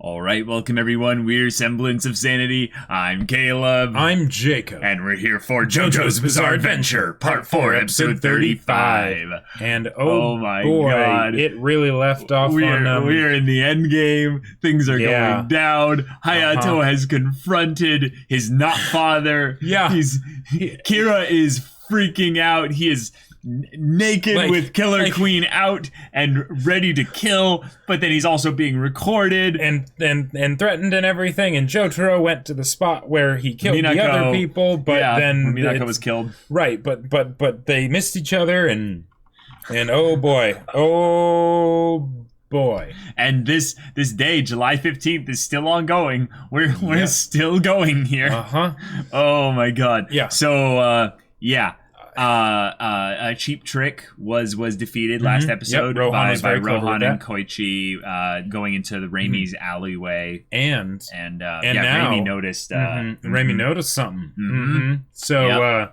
All right, welcome everyone. We're Semblance of Sanity. I'm Caleb. I'm Jacob. And we're here for JoJo's Bizarre Adventure, Part 4, Episode 35. And oh my boy, god. it really left off on... We're in the end game. Things are going down. Hayato has confronted his not father. Kira is freaking out. He is naked with Killer Queen out and ready to kill, but then he's also being recorded and threatened and everything. And Jotaro went to the spot where he killed the other people, but then Minako was killed. Right, but they missed each other, and oh boy. And this day, July 15th, is still ongoing. We're still going here. Oh my god. Yeah. So a cheap trick was defeated last episode by Rohan and Koichi going into the Reimi's alleyway, and now Reimi noticed Reimi noticed something. So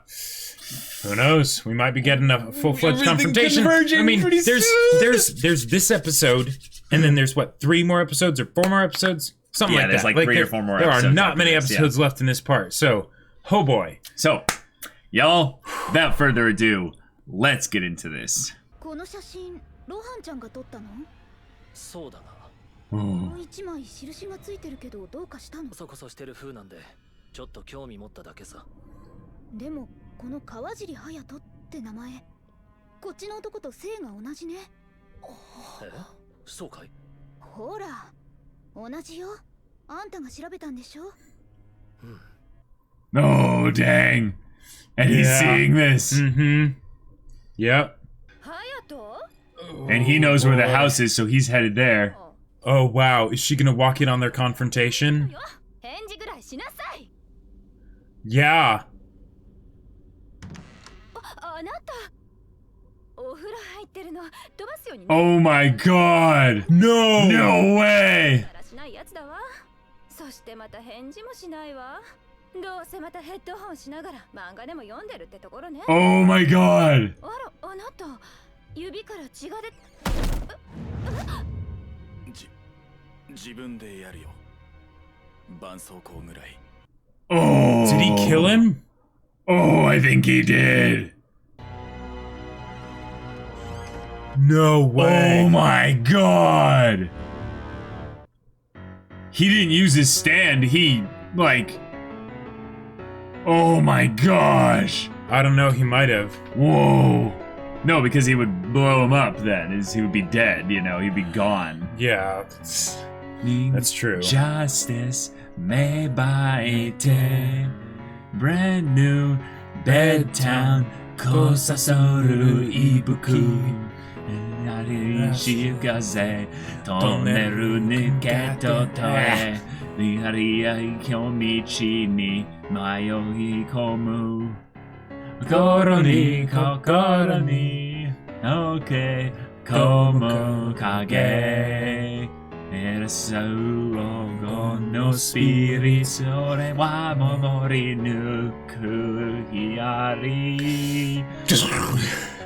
who knows? We might be getting a full-fledged confrontation. I mean, there's this episode, and then there's what, 3 more episodes or 4 more episodes, something like that. There's like 3 or 4 more. There episodes are not many episodes left in this part. So, oh boy. So. Y'all, without further ado, let's get into this. Oh. Oh, dang. And he's seeing this. Yep. And he knows where the house is, so he's headed there. Oh, wow. Is she gonna walk in on their confrontation? Yeah. Oh my god. No way. Oh my god! Oh! Did he kill him? Oh, I think he did. No way. Oh my god! He didn't use his stand, he, like... Oh my gosh! I don't know, he might have. Whoa! No, because he would blow him up then. He would be dead, you know, he'd be gone. Yeah, that's true. Justice made by a brand new bedtown Kosasoru Ibuku Shikaze Toneru Niketo Toe Riharia Kyomichi ni Mayoi Komu Kokoro ni Oke Komo Kage Erasu Ogo no spirits Ore wa momori nuku hiari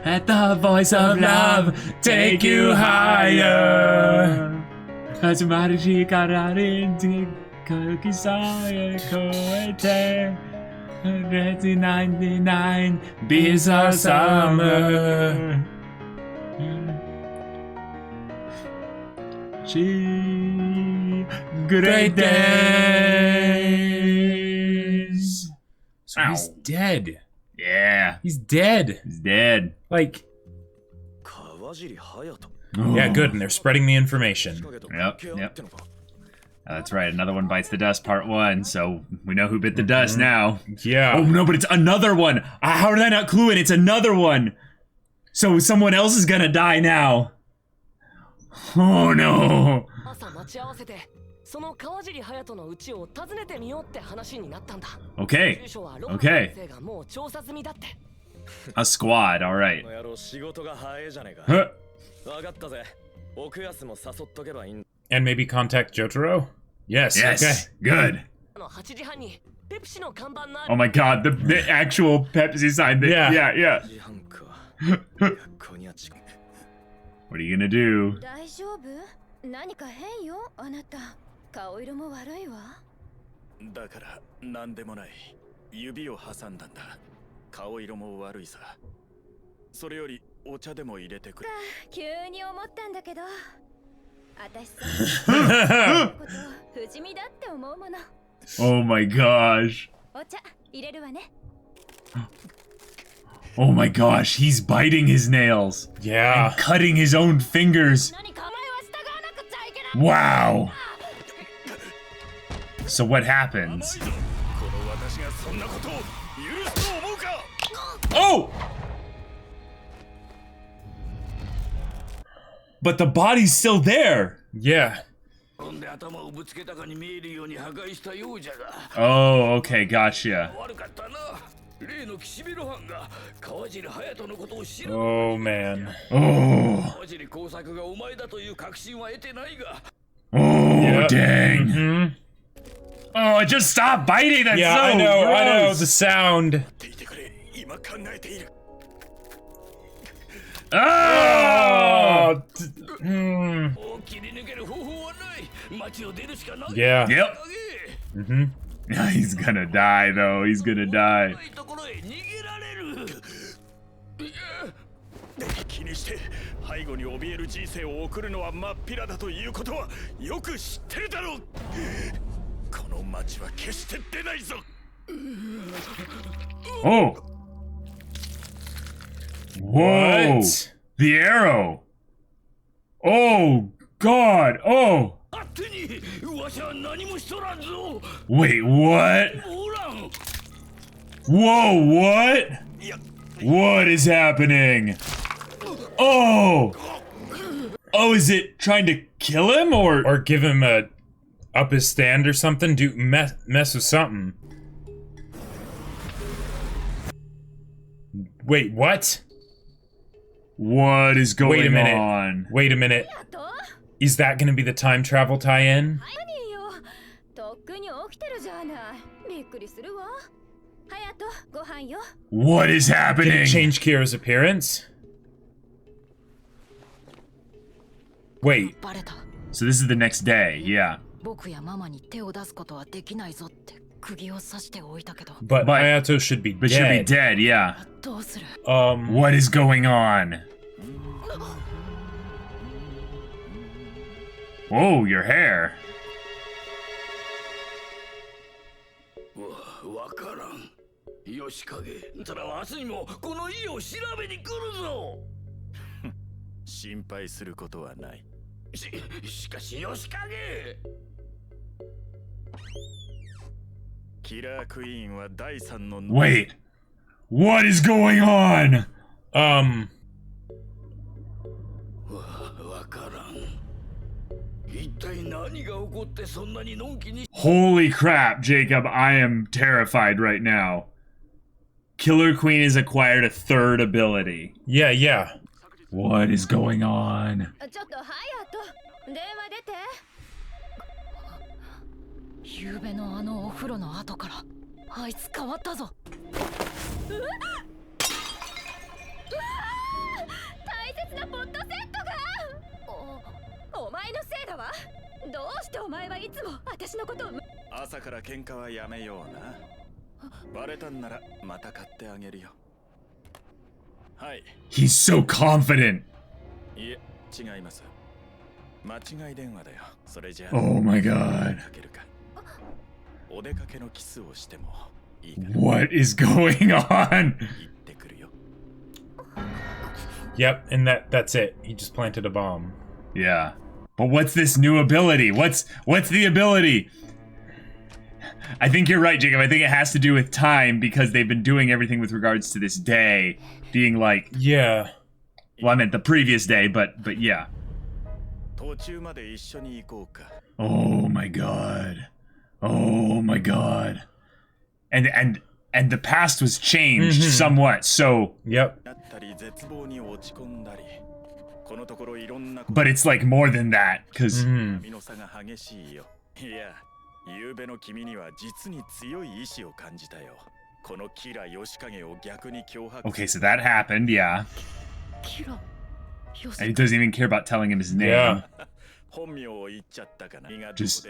Let the voice of love take you higher Hatsumari kararin Kokisaya koete Reti 99 bizarre summer Great days. So he's dead. Yeah. He's dead. He's dead. Like... Yeah, good, and they're spreading the information. Yep. That's right, another one bites the dust, part 1, so we know who bit the dust now. Yeah. Oh no, but it's another one! How did I not clue in? It's another one! So someone else is gonna die now. Oh no! Okay. A squad, alright. Huh. And maybe contact Jotaro? Yes, okay. Good. Oh my god, the actual Pepsi sign. Yeah. What are you gonna do? 顔色も悪いわ。だから何でもない。指を挟んだんだ。顔色も悪いさ。それよりお茶でも入れてくれ。急に思ったんだけど、私さ、こと不死身だって思うもの。Oh my gosh. お茶入れるわね。Oh my gosh, he's biting his nails. Yeah. And cutting his own fingers. Wow. So what happens? Oh! But the body's still there. Yeah. Oh, okay, gotcha. Oh man. Oh. Oh, Yep. dang. Mhm. Oh, just stop biting. That's Yeah, so I know. gross. I know the sound. Oh! Yeah. Yep. Mhm. He's gonna die, though. He's gonna die. 気にして背後に怯える人生を送るのは真っ平だということはよく知ってるだろう。この町は決して出ないぞ。Oh. Whoa. What? The arrow. Oh, God. Oh. Wait, what? Whoa, what? What is happening? Oh! Oh, is it trying to kill him Or give him a up his stand or something? Do mess with something. Wait, what? What is going Wait a minute. on? Wait a minute. Is that gonna be the time travel tie-in? What is Did happening? it change Kira's appearance? Wait. So this is the next day, yeah. But But Hayato should be dead. should be dead, yeah. What is going on? Oh, your hair. わからん。吉影、ただ明日にもこの家を調べに来るぞ。心配することはない。しかし吉影。キラークイーンは第三の。Wait. What is going on? わからん。一体何が起こってそんなにのんきに。 Holy crap, Jacob, I am terrified right now. Killer Queen has acquired a third ability. Yeah, yeah. What is going on? ちょっとハヤト、電話出て。夕べのあのお風呂の後からあいつ変わったぞ。大切なポットセットが。お前のせいだわ。どうしてお前はいつも私のことを。朝から喧嘩はやめような。バレたんならまた買ってあげるよ。はい。He's so confident. いえ、違います。間違い電話だよ。それじゃあ。Oh my god. かけるか。お出かけのキスをしてもいいかな。What is going on? 行ってくるよ。Yep, and that's it. He just planted a bomb. Yeah. But what's this new ability? What's the ability? I think you're right, Jacob. I think it has to do with time because they've been doing everything with regards to this day being like, Yeah. well, I meant the previous day, but yeah. 途中まで一緒に行こうか。Oh my god. Oh my god. And the past was changed somewhat. So, Yep. だったり絶望に落ち込んだり。このところいろんな。 but it's like more than that because 身の差が激しいよ。いや、夕べの君には実に強い意志を感じたよ。このキラ吉影を逆に脅迫。 okay, so that happened, yeah. キラ、よし。 And he doesn't even care about telling him his name. Yeah. Just...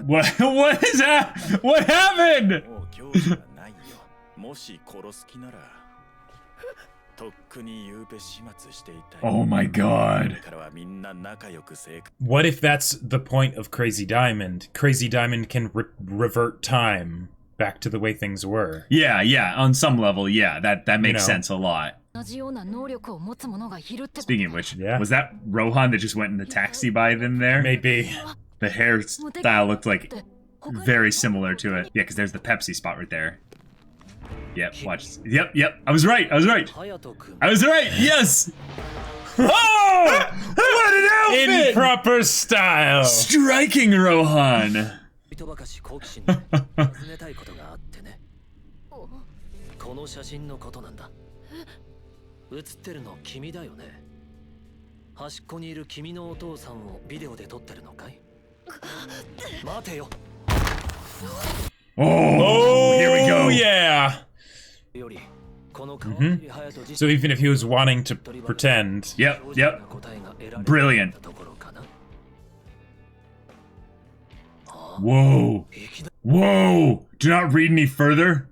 What is that? What happened? Oh my god. What if that's the point of Crazy Diamond? Crazy Diamond can revert time back to the way things were. Yeah, on some level, yeah, that makes sense a lot. Speaking of which, was that Rohan that just went in the taxi by them there? Maybe. The hairstyle looked like very similar to it. Yeah, because there's the Pepsi spot right there. Yep, watch. Yep, I was right, yes! Oh! What an outfit! In proper style! Striking Rohan! Oh, here we go. Yeah. So even if he was wanting to pretend. Yep. Brilliant. Whoa. Do not read any further.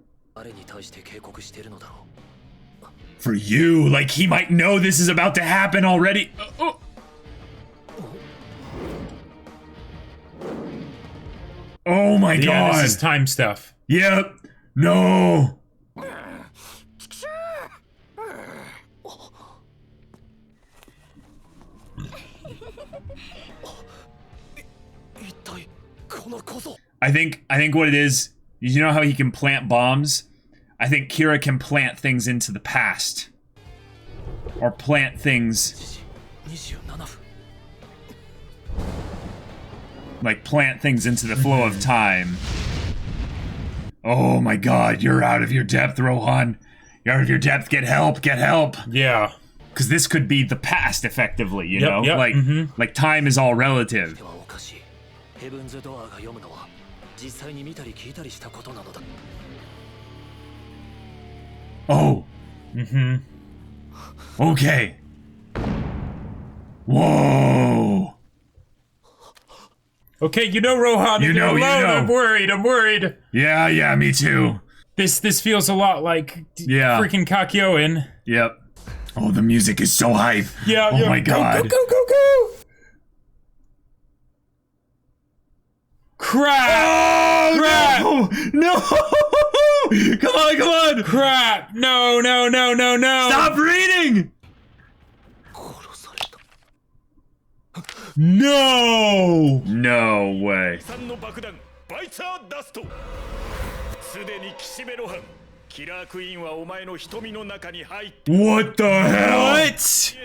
For you, like he might know this is about to happen already. Oh my god. Yeah, this is time stuff. Yep. No. I think what it is, you know how he can plant bombs? I think Kira can plant things into the past. Or plant things... like plant things into the flow of time. Oh my god, you're out of your depth, Rohan. You're out of your depth, get help. Yeah. Because this could be the past, effectively, you know? Yep. Like time is all relative. Oh. Okay. Whoa. Okay, you know, Rohan, you know. I'm worried. Yeah, me too. This feels a lot like freaking Kakyoin. Yep. Oh, the music is so hype. Yeah. Oh my god. Go. Crap! Oh, Crap! No! Come on! Crap! No! Stop reading! No way. What the hell? What?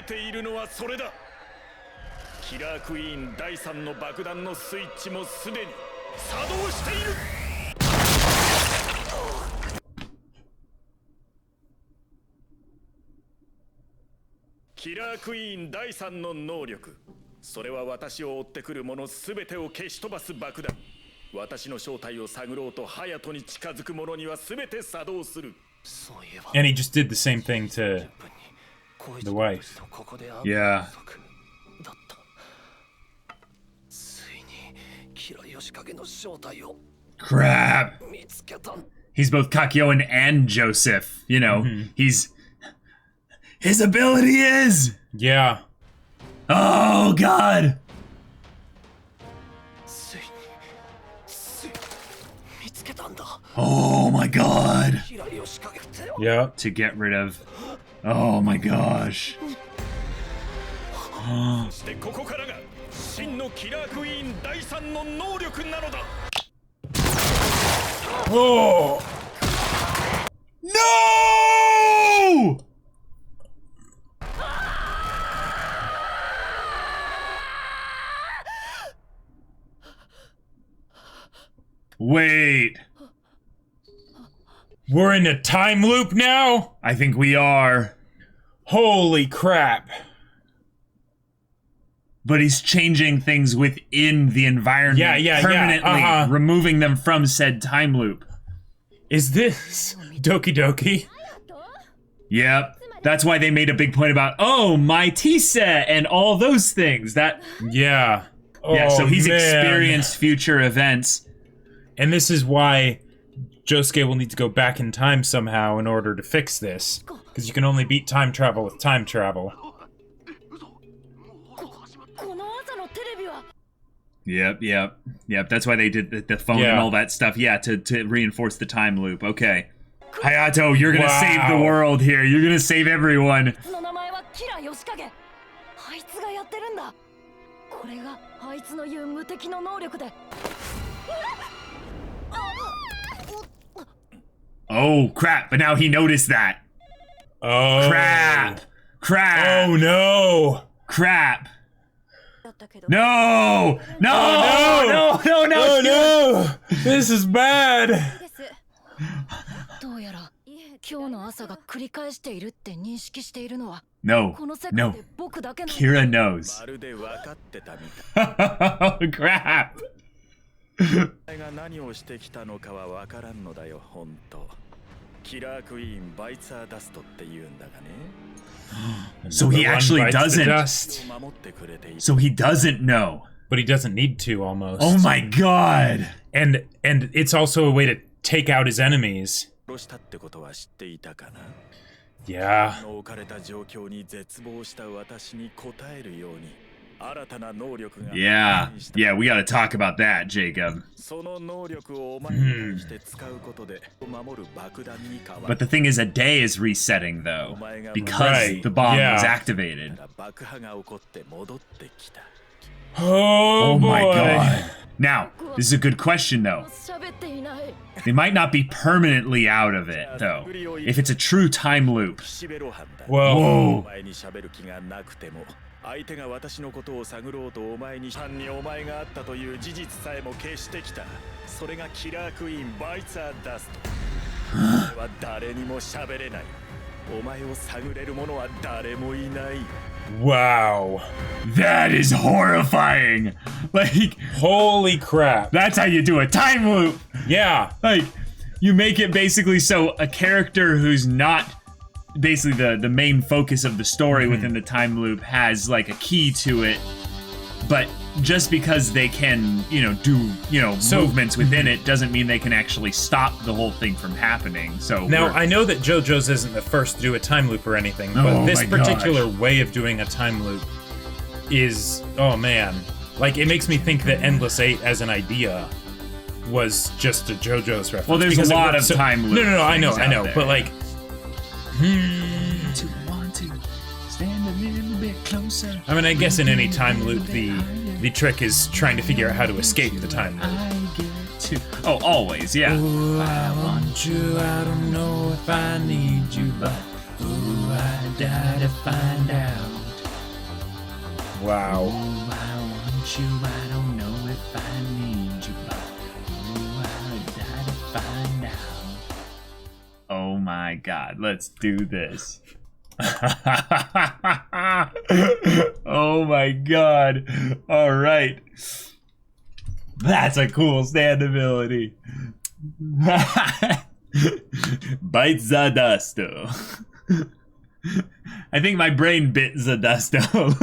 キラークイーン第3の爆弾のスイッチもすでに作動している。キラークイーン第3の能力、それは私を追ってくるものすべてを消し飛ばす爆弾。私の正体を探ろうとハヤトに近づく者にはすべて作動する。And he just did the same thing to the wife. Yeah. Crap. He's both Kakyoin and Joseph. You know, his ability is. Yeah. Oh god. Oh my god. Yeah. To get rid of. Oh my gosh. Oh. No! Wait. We're in a time loop now? I think we are. Holy crap. But he's changing things within the environment. Permanently removing them from said time loop. Is this Doki Doki? Yep. That's why they made a big point about, oh, my T-set and all those things. Yeah. So he's man. experienced future events. And this is why Josuke will need to go back in time somehow in order to fix this. Because you can only beat time travel with time travel. Yep. That's why they did the phone and all that stuff. Yeah, to reinforce the time loop. Okay. Hayato, you're gonna save the world here. You're gonna save everyone. Oh, crap. But now he noticed that. Oh. Crap. Oh, no. Crap. No! No! Oh, no! This is bad! No. Kira knows. Crap! So he actually doesn't. So he doesn't know. But he doesn't need to, almost. Oh my god! And it's also a way to take out his enemies. Yeah. Yeah, we gotta talk about that, Jacob. But the thing is, a day is resetting, though, because the bomb was activated. Oh my god. Now, this is a good question, though. They might not be permanently out of it, though, if it's a true time loop. Whoa. 相手が私のことを探ろうとお前に犯にお前があったという事実さえも消してきた。それがキラークイーンバイツァーダスト。お前は誰にも喋れない。お前を探れる者は誰もいない。 Wow. That is horrifying. Like, holy crap. That's how you do a time loop. Yeah. Like, you make it basically so a character who's not basically the main focus of the story within the time loop has like a key to it, but just because they can, do, movements within it doesn't mean they can actually stop the whole thing from happening. So now I know that JoJo's isn't the first to do a time loop or anything, but this particular way of doing a time loop is, oh man, like it makes me think that Endless 8 as an idea was just a JoJo's reference. Well, there's a lot of time loops. No, I know, but like. Want to stand a little bit closer. I mean, I guess in any time loop, the trick is trying to figure out how to escape the time loop. Oh, always, yeah. Ooh, I want you, I don't know if I need you, but ooh, I die to find out. Wow. Ooh, I want you, I don't know if I need you, but ooh, I die to find out. Oh my god, let's do this. Oh my god. Alright. That's a cool stand ability. Bite Zadasto. I think my brain bit Zadasto.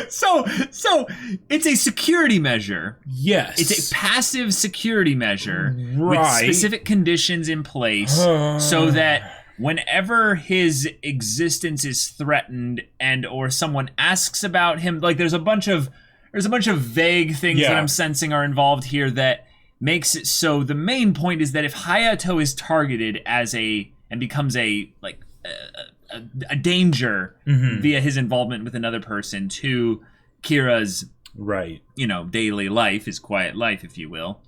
So it's a security measure. Yes. It's a passive security measure right. with specific conditions in place so that whenever his existence is threatened and or someone asks about him, like there's a bunch of vague things that I'm sensing are involved here that makes it so the main point is that if Hayato is targeted as and becomes a danger via his involvement with another person to Kira's daily life, his quiet life, if you will,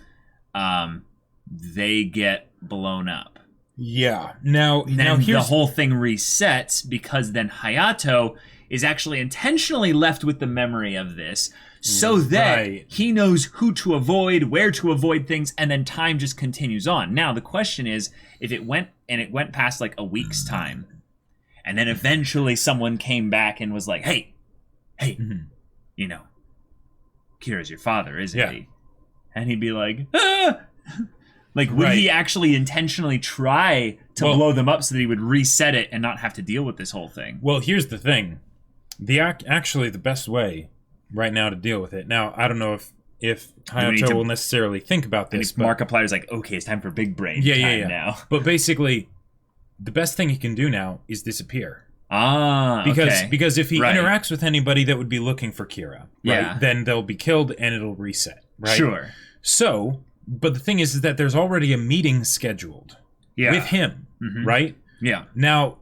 they get blown up. Yeah. Now the whole thing resets because then Hayato is actually intentionally left with the memory of this so that he knows who to avoid, where to avoid things, and then time just continues on. Now the question is, if it went past like a week's time, and then eventually someone came back and was like, hey, Kira's your father, isn't he? And he'd be like, ah! Like, would he actually intentionally try to blow them up so that he would reset it and not have to deal with this whole thing. Well, here's the thing. Actually, the best way right now to deal with it. Now, I don't know if Hayato will necessarily think about this. But Markiplier's like, okay, it's time for big brain time now. But basically, the best thing he can do now is disappear. Because if he interacts with anybody that would be looking for Kira, then they'll be killed and it'll reset, right? Sure. So, but the thing is that there's already a meeting scheduled with him, right? Yeah. Now,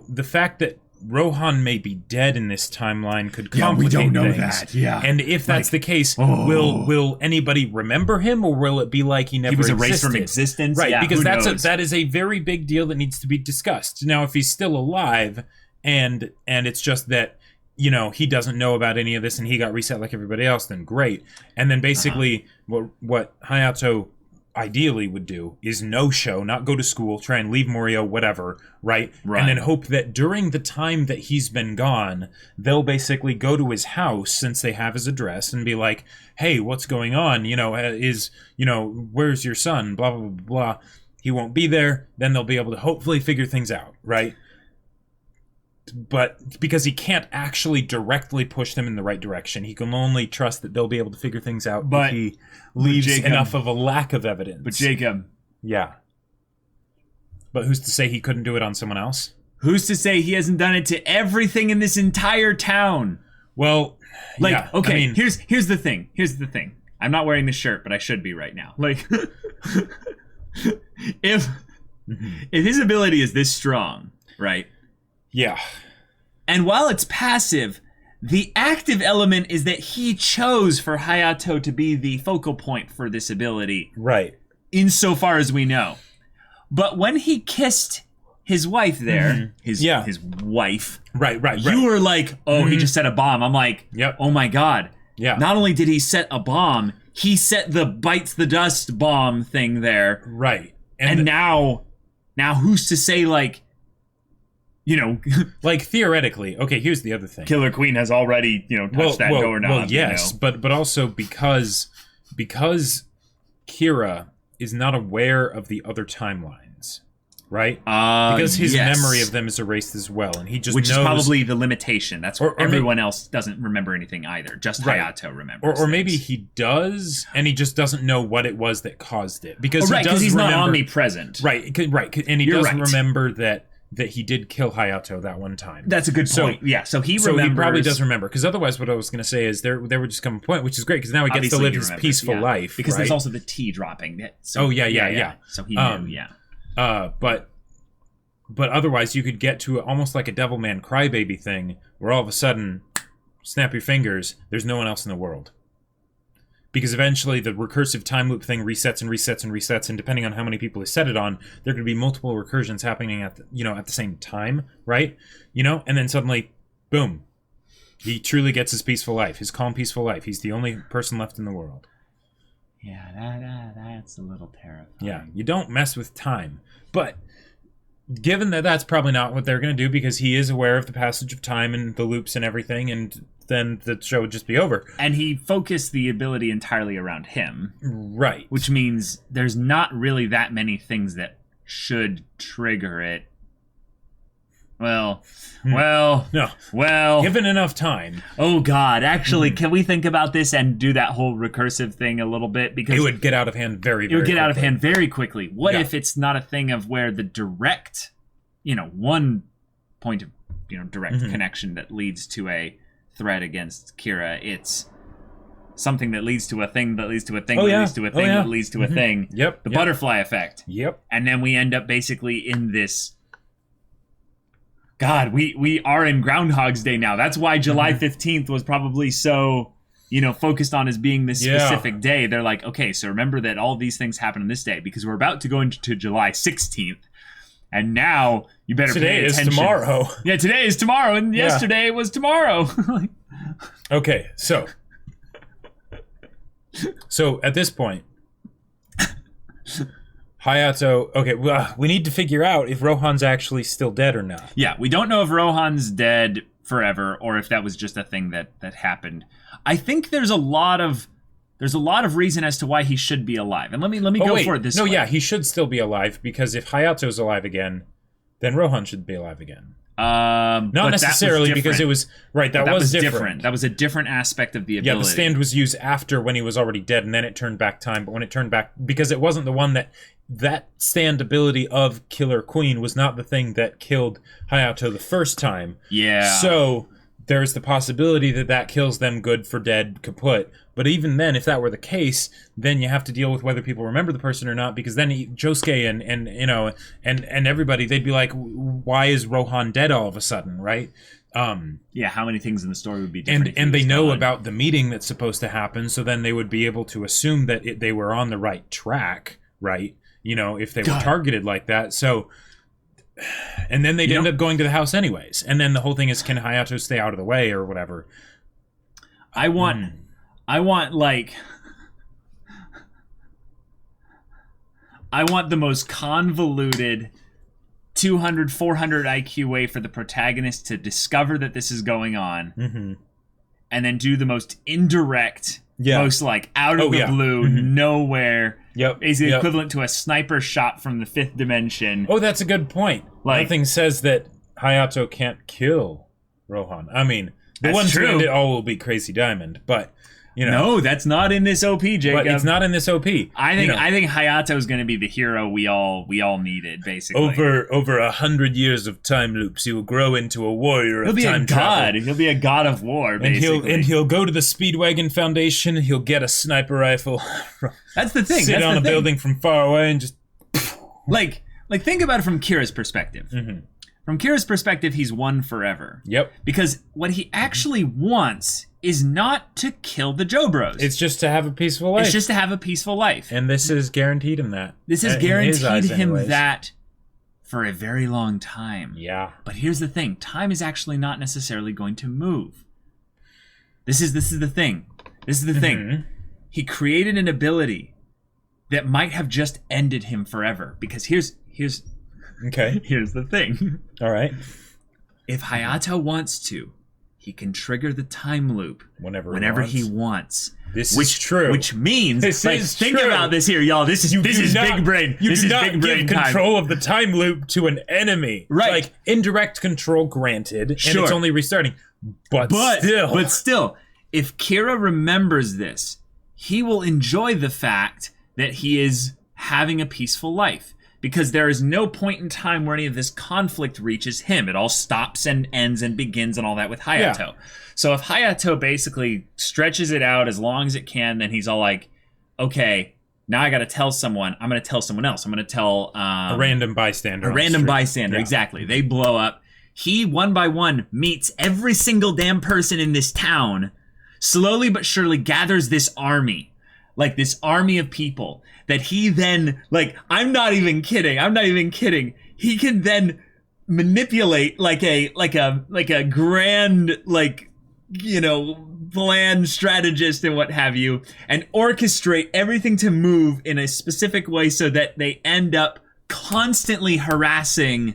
the fact that Rohan may be dead in this timeline could complicate we don't know things. that. Yeah. And if that's the case, will anybody remember him, or will it be like he never was existed? erased from existence? Right, yeah, because that is a very big deal that needs to be discussed. Now, if he's still alive and it's just that, you know, he doesn't know about any of this and he got reset like everybody else, then great. And then basically what Hayato ideally would do is no show, not go to school, try and leave Morioh, whatever, right? And then hope that during the time that he's been gone, they'll basically go to his house, since they have his address, and be like, hey, what's going on? You know, where's your son? Blah, blah, blah, blah. He won't be there. Then they'll be able to hopefully figure things out, right? But because he can't actually directly push them in the right direction, he can only trust that they'll be able to figure things out if he leaves enough of a lack of evidence. But Jacob. Yeah. But who's to say he couldn't do it on someone else? Who's to say he hasn't done it to everything in this entire town? Well, okay, I mean, here's the thing. Here's the thing. I'm not wearing this shirt, but I should be right now. Like, if his ability is this strong, right? Yeah. And while it's passive, the active element is that he chose for Hayato to be the focal point for this ability. Right. Insofar as we know. But when he kissed his wife there, his wife. Right. You were like, oh, he just set a bomb. I'm like, oh my God. Yeah. Not only did he set a bomb, he set the bites the dust bomb thing there. Right. And now who's to say, like, you know, like theoretically, okay, here's the other thing. Killer Queen has already, touched that doorknob. Well, yes, but also because Kira is not aware of the other timelines, right? Because his memory of them is erased as well, and he just knows, is probably the limitation. That's where everyone else doesn't remember anything either. Just Hayato remembers. Or maybe he does, and he just doesn't know what it was that caused it. Because he's not omnipresent. Right, and he doesn't remember that he did kill Hayato that one time. That's a good point. So he remembers. So he probably does remember. Because otherwise, what I was going to say is there would just come a point, which is great, because now he gets to live his peaceful life. Because there's also the tea dropping. So, yeah. So he knew, But otherwise, you could get to almost like a Devilman Crybaby thing, where all of a sudden, snap your fingers, there's no one else in the world. Because eventually the recursive time loop thing resets and resets and resets, and depending on how many people he set it on, there could be multiple recursions happening at the same time, right? And then suddenly, boom, he truly gets his peaceful life, his calm, peaceful life. He's the only person left in the world. Yeah, that's a little terrifying. Yeah, you don't mess with time, but given that that's probably not what they're going to do, because he is aware of the passage of time and the loops and everything, and then the show would just be over. And he focused the ability entirely around him. Right. Which means there's not really that many things that should trigger it. Well. Given enough time. Oh, God. Actually, can we think about this and do that whole recursive thing a little bit? Because it would get out of hand very, very quickly. It would get out of hand very quickly. What if it's not a thing of where the direct, one point of, direct connection that leads to a threat against Kira? It's something that leads to a thing that leads to a thing that leads to a thing that leads to a thing. Yep. The butterfly effect. Yep. And then we end up basically in this... God, we are in Groundhog's Day now. That's why July 15th was probably so, focused on as being this specific day. They're like, okay, so remember that all these things happen on this day, because we're about to go into July 16th. And now you better pay attention. Today is tomorrow. Yeah, today is tomorrow, and yesterday was tomorrow. Okay, so at this point, Hayato, okay, we need to figure out if Rohan's actually still dead or not. Yeah, we don't know if Rohan's dead forever or if that was just a thing that happened. I think there's a lot of there's a lot of reason as to why he should be alive. And let me go for it this way. No, yeah, he should still be alive, because if Hayato's alive again, then Rohan should be alive again. Not necessarily, because it was... Right, that was different. That was a different aspect of the ability. Yeah, the stand was used after when he was already dead, and then it turned back time. But when it turned back... Because it wasn't the one that stand ability of Killer Queen was not the thing that killed Hayato the first time. Yeah. So there's the possibility that kills them good for dead kaput. But even then, if that were the case, then you have to deal with whether people remember the person or not, because then Josuke and everybody, they'd be like, why is Rohan dead all of a sudden, right? Yeah, how many things in the story would be different? And they know about the meeting that's supposed to happen, so then they would be able to assume that they were on the right track, right? You know, if they were targeted like that. So, and then they'd end up going to the house anyways. And then the whole thing is, can Hayato stay out of the way or whatever? I want the most convoluted 200, 400 IQ way for the protagonist to discover that this is going on, and then do the most indirect, most like out of the blue, nowhere. Is the equivalent to a sniper shot from the 5th dimension. Oh, that's a good point. Like, nothing says that Hayato can't kill Rohan. I mean, the ones who end it all will be Crazy Diamond, but... You know, no, that's not in this OP, Jacob. But it's not in this OP. I think Hayato is going to be the hero we all needed, basically. Over 100 years of time loops, he will grow into a warrior of time travel. He'll be a god of war, basically. And he'll go to the Speedwagon Foundation. He'll get a sniper rifle. That's the thing. Sit on a building from far away and just like think about it from Kira's perspective. From Kira's perspective, he's won forever. Yep. Because what he actually wants is not to kill the JoBros. It's just to have a peaceful life. It's just to have a peaceful life. And this has guaranteed him that. This has guaranteed him that for a very long time. Yeah. But here's the thing. Time is actually not necessarily going to move. This is the thing. This is the thing. He created an ability that might have just ended him forever. Because here's the thing. All right. If Hayato wants to, he can trigger the time loop whenever he wants. This is true. Which means, think about this here, y'all. This is big brain. This is not big brain give time. Control of the time loop to an enemy. Right. Like, indirect control granted, and it's only restarting. But still, if Kira remembers this, he will enjoy the fact that he is having a peaceful life. Because there is no point in time where any of this conflict reaches him. It all stops and ends and begins and all that with Hayato. Yeah. So if Hayato basically stretches it out as long as it can, then he's all like, okay, now I got to tell someone. I'm going to tell someone else. I'm going to tell... a random bystander. A random bystander, exactly. They blow up. He, one by one, meets every single damn person in this town, slowly but surely gathers this army. Like, this army of people that he then, like, I'm not even kidding. He can then manipulate like a grand, like, you know, plan strategist and what have you, and orchestrate everything to move in a specific way so that they end up constantly harassing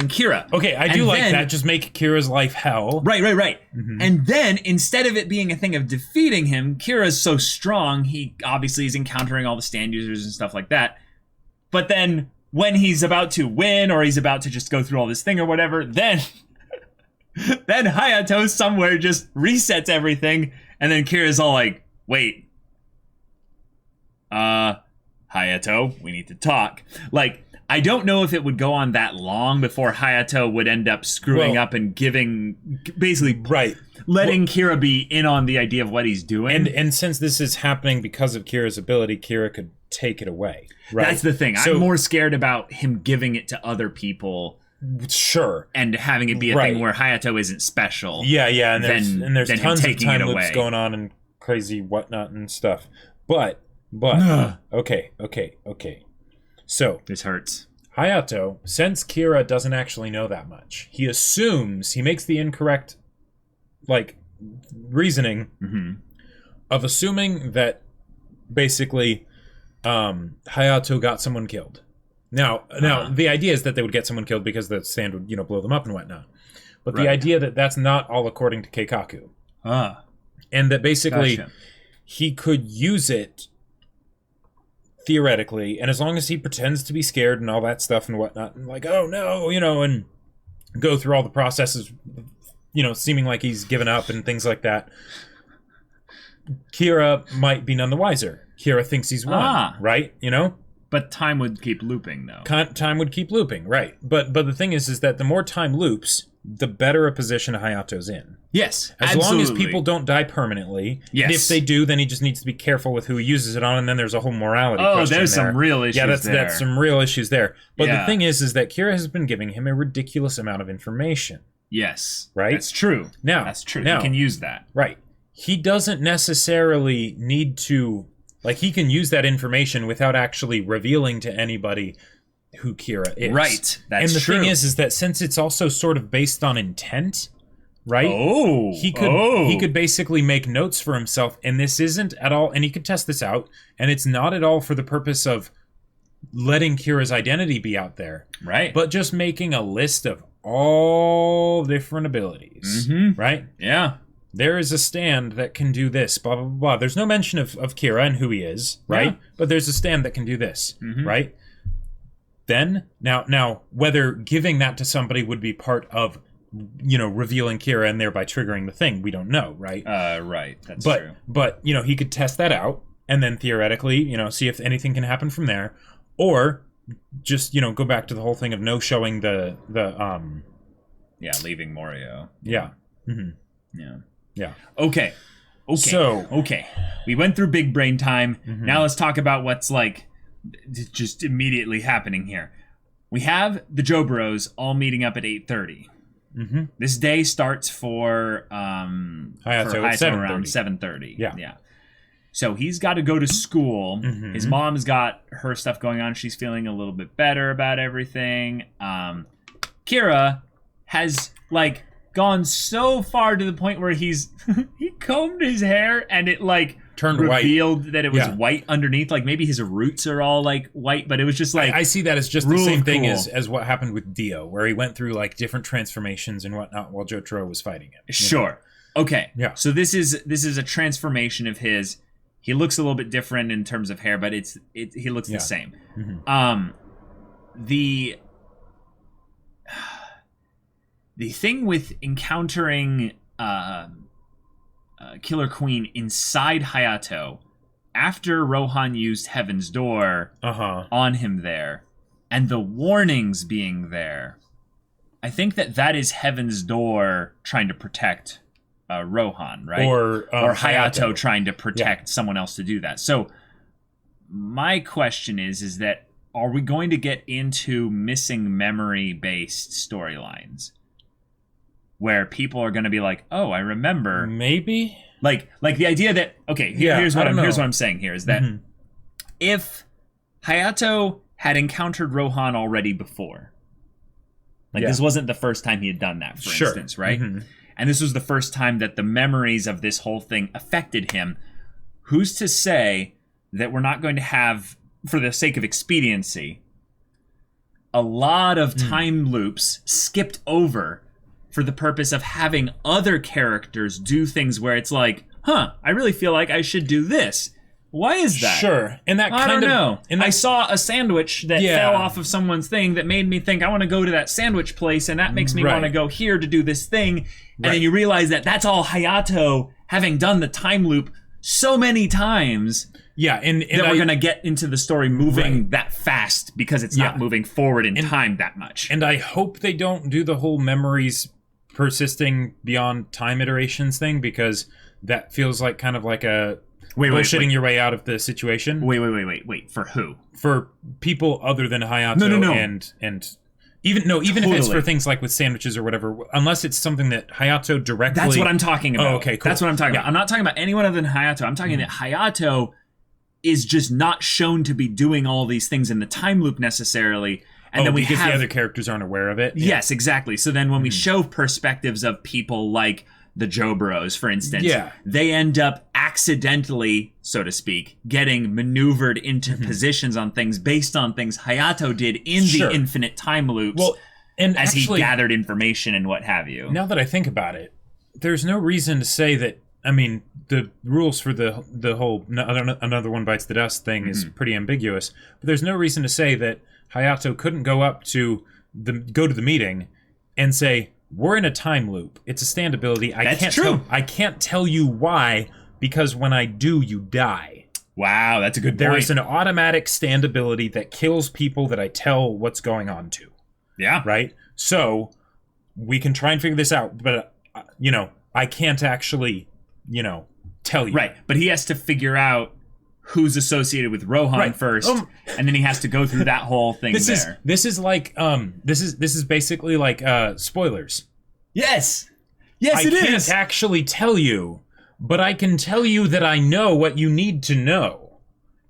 Kira. Okay, I do like that. Just make Kira's life hell. Right. And then, instead of it being a thing of defeating him, Kira's so strong, he obviously is encountering all the stand users and stuff like that. But then, when he's about to win, or he's about to just go through all this thing or whatever, then Hayato somewhere just resets everything, and then Kira's all like, wait. Hayato, we need to talk. Like, I don't know if it would go on that long before Hayato would end up screwing up and letting Kira be in on the idea of what he's doing. And since this is happening because of Kira's ability, Kira could take it away. Right? That's the thing. So, I'm more scared about him giving it to other people. Sure. And having it be a thing where Hayato isn't special. Yeah, and there's tons of time loops going on and crazy whatnot and stuff. But okay. So this hurts. Hayato, since Kira doesn't actually know that much, he makes the incorrect, like, reasoning of assuming that basically Hayato got someone killed. Now, the idea is that they would get someone killed because the stand would, blow them up and whatnot. But the idea that that's not all according to Keikaku. And that basically Gotcha. he could use it theoretically, and as long as he pretends to be scared and all that stuff and whatnot, and like, oh no, and go through all the processes, seeming like he's given up and things like that, Kira might be none the wiser. Kira thinks he's won, right? But time would keep looping, though. Time would keep looping, right? But the thing is that the more time loops, the better a position Hayato's in. Yes, as long as people don't die permanently. Yes. And if they do, then he just needs to be careful with who he uses it on, and then there's a whole morality question there's there. some real issues there. That's some real issues there. But the thing is that Kira has been giving him a ridiculous amount of information. Yes. Right? That's true. That's true. He can use that. Right. He doesn't necessarily need to... he can use that information without actually revealing to anybody who Kira is. Right. That's and the true. thing is that since it's also sort of based on intent, right? He could basically make notes for himself, and this isn't at all, and he could test this out, and it's not at all for the purpose of letting Kira's identity be out there. Right. But just making a list of all different abilities. Right? Yeah. There is a stand that can do this, blah, blah, blah. There's no mention of Kira and who he is, right? Yeah. But there's a stand that can do this, right? Then, now, whether giving that to somebody would be part of, revealing Kira and thereby triggering the thing, we don't know, right? Right, that's true. But, he could test that out, and then theoretically, see if anything can happen from there, or just, go back to the whole thing of no showing the leaving Morioh. Yeah. Yeah. Okay. So, we went through big brain time. Now let's talk about what's just immediately happening here. We have the JoJo's all meeting up at 8:30. This day starts for Hayato around 7:30. Yeah. So he's got to go to school. His mom's got her stuff going on. She's feeling a little bit better about everything. Kira has gone so far to the point where he combed his hair and it turned revealed white. That it was white underneath. Maybe his roots are all white, but it was just I see that as just the same thing as what happened with Dio, where he went through different transformations and whatnot while Jotaro was fighting him. Sure. Okay. Yeah. So this is a transformation of his. He looks a little bit different in terms of hair, but he looks the same. The thing with encountering Killer Queen inside Hayato, after Rohan used Heaven's Door on him there, and the warnings being there, I think that is Heaven's Door trying to protect Rohan, right? Or Hayato trying to protect someone else to do that. So my question is that are we going to get into missing memory-based storylines? Where people are going to be like, "Oh, I remember." Maybe the idea that here's what I'm saying here is that if Hayato had encountered Rohan already before, this wasn't the first time he had done that, for instance, right? And this was the first time that the memories of this whole thing affected him. Who's to say that we're not going to have, for the sake of expediency, a lot of time loops skipped over for the purpose of having other characters do things where it's I really feel like I should do this. Why is that? Sure. And that I don't know. And I saw a sandwich that fell off of someone's thing that made me think I want to go to that sandwich place, and that makes me want to go here to do this thing. And then you realize that that's all Hayato having done the time loop so many times. Yeah, and that we're going to get into the story moving that fast because it's not moving forward in time that much. And I hope they don't do the whole memories persisting beyond time iterations thing, because that feels like kind of like a bullshitting your way out of the situation. Wait. For who? For people other than Hayato. No. And even if it's for things like with sandwiches or whatever, unless it's something that Hayato directly... That's what I'm talking about. Oh, okay, cool. That's what I'm talking about. I'm not talking about anyone other than Hayato. I'm talking that Hayato is just not shown to be doing all these things in the time loop necessarily. And then because the other characters aren't aware of it? Yes, exactly. So then when we show perspectives of people like the JoJo's, for instance, they end up accidentally, so to speak, getting maneuvered into positions on things based on things Hayato did in the infinite time loops as he gathered information and what have you. Now that I think about it, there's no reason to say that. I mean, the rules for the whole another one bites the dust thing is pretty ambiguous. But there's no reason to say that Hayato couldn't go to the meeting and say, "We're in a time loop. It's a stand ability. That's true. I can't tell you why, because when I do, you die." Wow, that's a good point. There is an automatic stand ability that kills people that I tell what's going on to. Yeah. Right? So we can try and figure this out, but I can't actually, tell you. Right, but he has to figure out who's associated with Rohan first, and then he has to go through that whole thing This is like this is basically like spoilers. Yes, it is. I can't actually tell you, but I can tell you that I know what you need to know.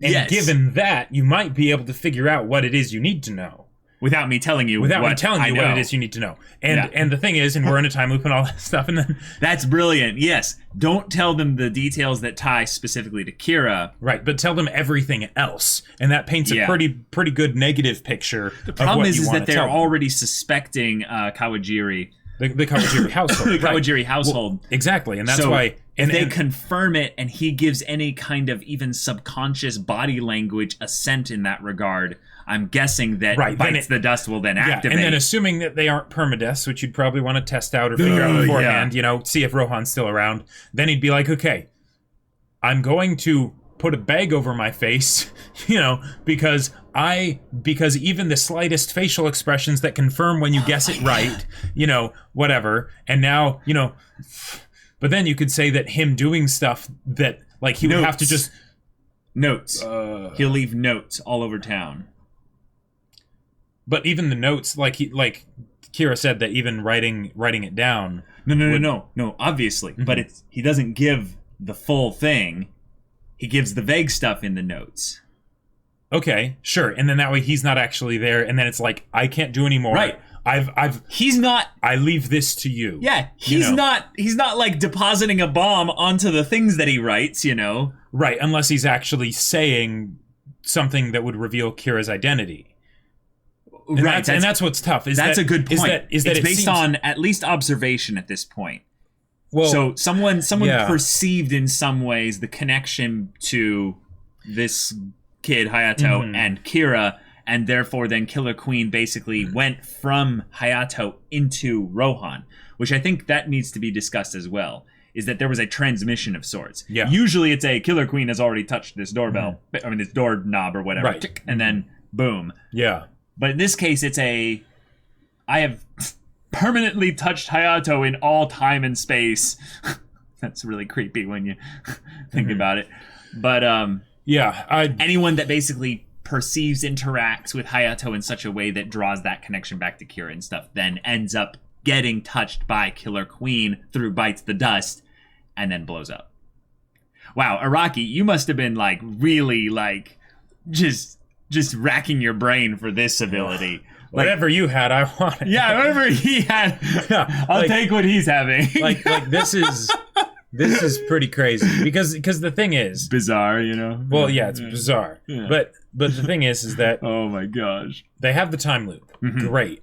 And given that, you might be able to figure out what it is you need to know. Without me telling you what it is you need to know. And the thing is, and we're in a time loop and all that stuff, and then... That's brilliant, yes. Don't tell them the details that tie specifically to Kira. Right, but tell them everything else. And that paints a pretty good negative picture. The problem is that they're already suspecting Kawajiri. The Kawajiri household. The Kawajiri household. Well, exactly, and that's why... If they confirm it and he gives any kind of even subconscious body language assent in that regard, I'm guessing that Bites the Dust will then activate. And then assuming that they aren't permadeaths, which you'd probably want to test out or figure out beforehand, see if Rohan's still around, then he'd be like, okay, I'm going to put a bag over my face, because even the slightest facial expressions that confirm when you guess it right, whatever, and now, but then you could say that him doing stuff that, like, he would have to just... Notes. He'll leave notes all over town. But even the notes, like Kira said, that even writing it down... No, obviously. Mm-hmm. But he doesn't give the full thing. He gives the vague stuff in the notes. Okay, sure. And then that way he's not actually there, and then it's like, I can't do anymore. Right. He's not. I leave this to you. Yeah, he's not like depositing a bomb onto the things that he writes, Right, unless he's actually saying something that would reveal Kira's identity. And right, and that's what's tough. That's a good point. Is that it's based on at least observation at this point. Well, so someone perceived in some ways the connection to this kid Hayato and Kira. And therefore, then Killer Queen basically went from Hayato into Rohan, which I think that needs to be discussed as well, is that there was a transmission of sorts. Yeah. Usually it's a Killer Queen has already touched this doorbell, this doorknob or whatever, right. And then boom. Yeah. But in this case, it's I have permanently touched Hayato in all time and space. That's really creepy when you think about it. But anyone that basically interacts with Hayato in such a way that draws that connection back to Kira and stuff, then ends up getting touched by Killer Queen through Bites the Dust, and then blows up. Wow, Araki, you must have been really just racking your brain for this ability. Whatever you had, I wanted. Yeah, whatever he had, I'll take what he's having. This is pretty crazy because the thing is bizarre, Well, yeah, it's bizarre. Yeah. But the thing is that oh my gosh, they have the time loop. Mm-hmm. Great.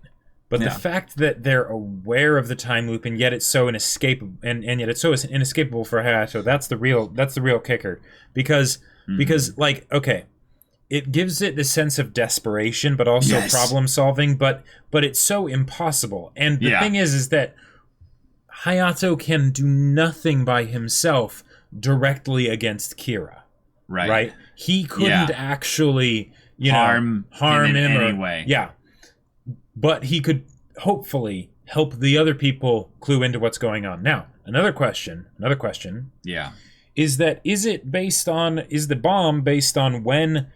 But the fact that they're aware of the time loop and yet it's so inescapable and yet it's so inescapable for Hayato, that's the real kicker. Because it gives it this sense of desperation but also problem solving, but it's so impossible. And the thing is that Hayato can do nothing by himself directly against Kira. Right? He couldn't actually, harm him in any way. Yeah. But he could hopefully help the other people clue into what's going on. Now, another question. Yeah. Is the bomb based on when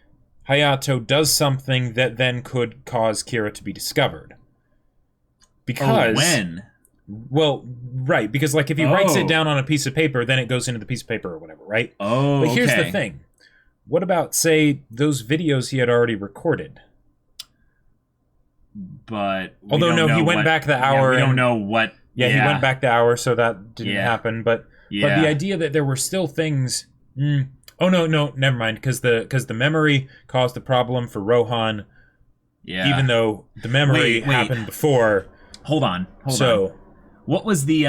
Hayato does something that then could cause Kira to be discovered? Because when? Well, right, because if he writes it down on a piece of paper, then it goes into the piece of paper or whatever, right? Oh, but here's the thing. What about, say, those videos he had already recorded? But he went back the hour. We don't know what. Yeah, he went back the hour, so that didn't happen. But the idea that there were still things. Oh no, never mind. Because the memory caused the problem for Rohan. Yeah. Even though the memory happened before. Hold on. What was the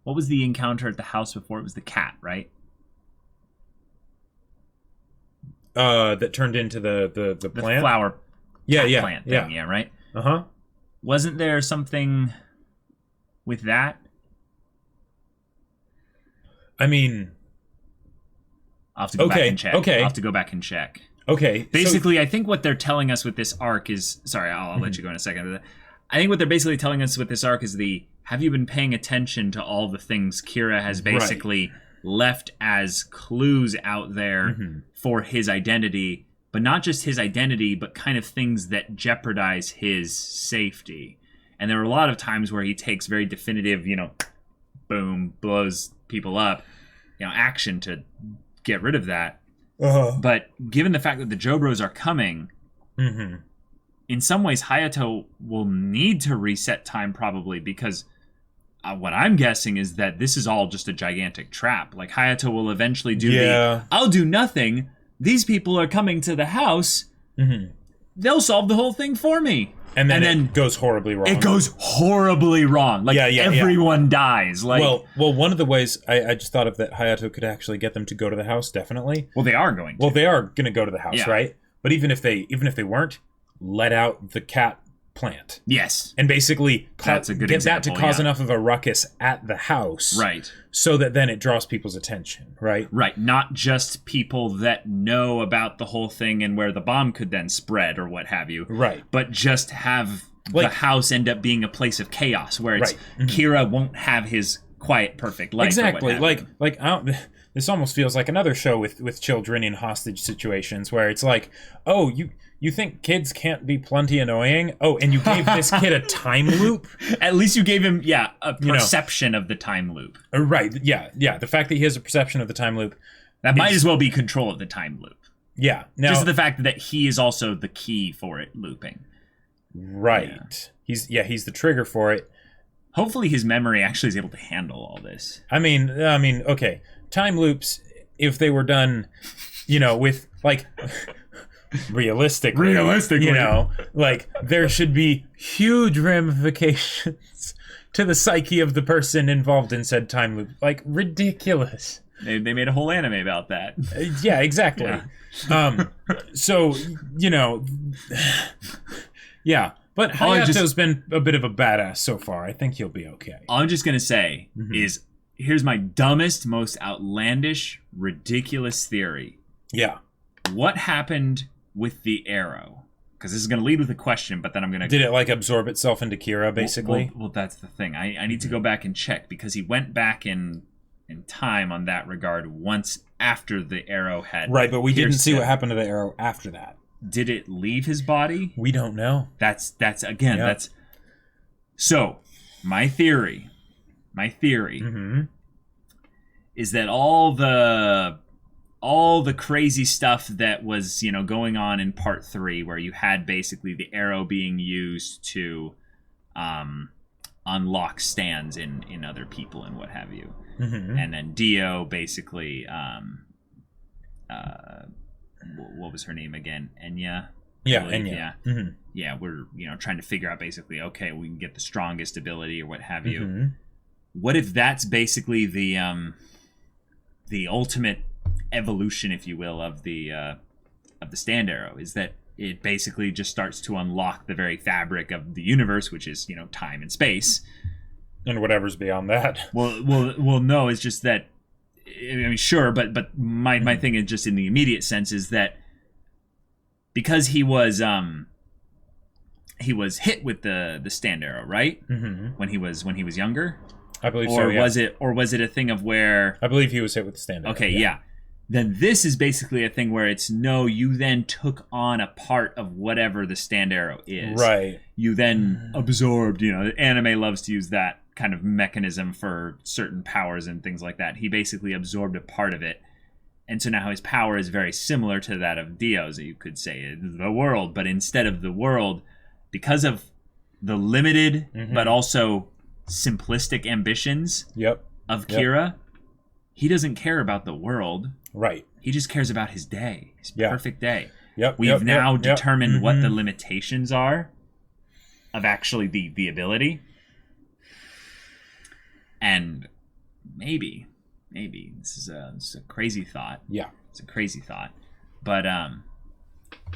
What was the encounter at the house before? It was the cat, right? That turned into the plant? The flower plant thing, yeah, right? Uh-huh. Wasn't there something with that? I mean... I'll have to go back and check. Okay. I'll have to go back and check. Okay. Basically, I think what they're telling us with this arc is... Sorry, I'll let you go in a second. I think what they're basically telling us with this arc is have you been paying attention to all the things Kira has basically left as clues out there for his identity, but not just his identity, but kind of things that jeopardize his safety. And there are a lot of times where he takes very definitive, boom, blows people up, action to get rid of that. But given the fact that the JoBros are coming, in some ways Hayato will need to reset time probably, because what I'm guessing is that this is all just a gigantic trap. Like, Hayato will eventually do I'll do nothing. These people are coming to the house. They'll solve the whole thing for me. And then it goes horribly wrong. It goes horribly wrong. Like, everyone dies. Like, well, one of the ways I just thought of that Hayato could actually get them to go to the house, definitely. Well, they are going to. Well, they are going to go to the house, right? But even if they weren't, let out the cat plant. Yes. And basically that's a good get example, that to cause enough of a ruckus at the house. Right. So that then it draws people's attention, right? Right. Not just people that know about the whole thing and where the bomb could then spread or what have you. Right. But just have the house end up being a place of chaos where it's Kira won't have his quiet, perfect life. Exactly. This almost feels like another show with children in hostage situations where it's like, oh, you think kids can't be plenty annoying? Oh, and you gave this kid a time loop? At least you gave him, a perception of the time loop. Right, yeah. The fact that he has a perception of the time loop. That might as well be control of the time loop. Yeah. Now, just the fact that he is also the key for it looping. Right. Yeah. He's the trigger for it. Hopefully his memory actually is able to handle all this. I mean, okay. Time loops, if they were done, with, like... realistically, there should be huge ramifications to the psyche of the person involved in said time loop. Like, ridiculous. They made a whole anime about that. Yeah, exactly. Yeah. So, yeah. But Hayato's been a bit of a badass so far. I think he'll be okay. All I'm just going to say is, here's my dumbest, most outlandish, ridiculous theory. Yeah. What happened with the arrow? Because this is going to lead with a question, but then I'm going to... Did it, absorb itself into Kira, basically? Well, that's the thing. I need to go back and check, because he went back in time on that regard once after the arrow had... Right, but we didn't see what happened to the arrow after that. Did it leave his body? We don't know. That's So, my theory is that all the crazy stuff that was, going on in part 3, where you had basically the arrow being used to unlock stands in other people and what have you. And then Dio basically, what was her name again? Enya? Yeah, Enya. Yeah. Yeah, we're, trying to figure out basically, okay, we can get the strongest ability or what have you. What if that's basically the ultimate evolution, if you will, of the stand arrow, is that it basically just starts to unlock the very fabric of the universe, which is, time and space. And whatever's beyond that. Well, no, it's just that, I mean, sure, but my thing is just in the immediate sense is that because he was hit with the stand arrow, right? When he was younger? I believe so, yeah. Was it a thing of where... I believe he was hit with the stand arrow. Okay, yeah. Then this is basically a thing where it's, no, you then took on a part of whatever the stand arrow is. Right. You then absorbed, anime loves to use that kind of mechanism for certain powers and things like that. He basically absorbed a part of it. And so now his power is very similar to that of Dio's, you could say, the world. But instead of the world, because of the limited but also simplistic ambitions of Kira, he doesn't care about the world. Right. He just cares about his day, his perfect day. Yep. We've now determined what the limitations are of actually the ability. And maybe this is a crazy thought. Yeah, it's a crazy thought. But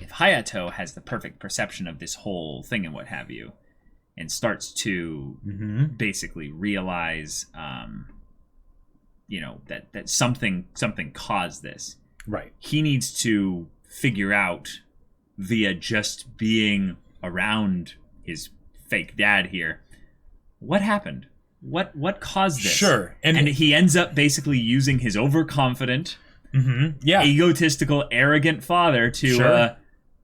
if Hayato has the perfect perception of this whole thing and what have you, and starts to basically realize, that something caused this. Right. He needs to figure out via just being around his fake dad here, what happened? What caused this? Sure. And he ends up basically using his overconfident, egotistical, arrogant father to